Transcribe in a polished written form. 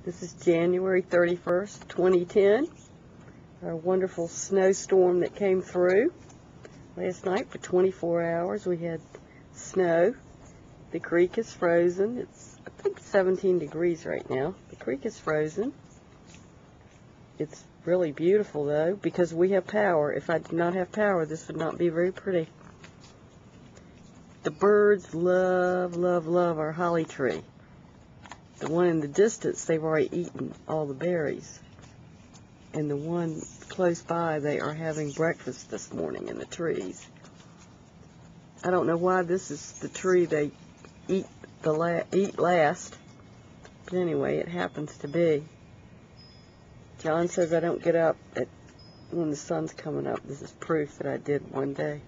This is January 31st, 2010. Our wonderful snowstorm that came through last night for 24 hours. We had snow. The creek is frozen. It's, I think, 17 degrees right now. The creek is frozen. It's really beautiful, though, because we have power. If I did not have power, this would not be very pretty. The birds love, love, love our holly tree. The one in the distance, they've already eaten all the berries. And the one close by, they are having breakfast this morning in the trees. I don't know why this is the tree they eat last. But anyway, it happens to be. John says I don't get up when the sun's coming up. This is proof that I did one day.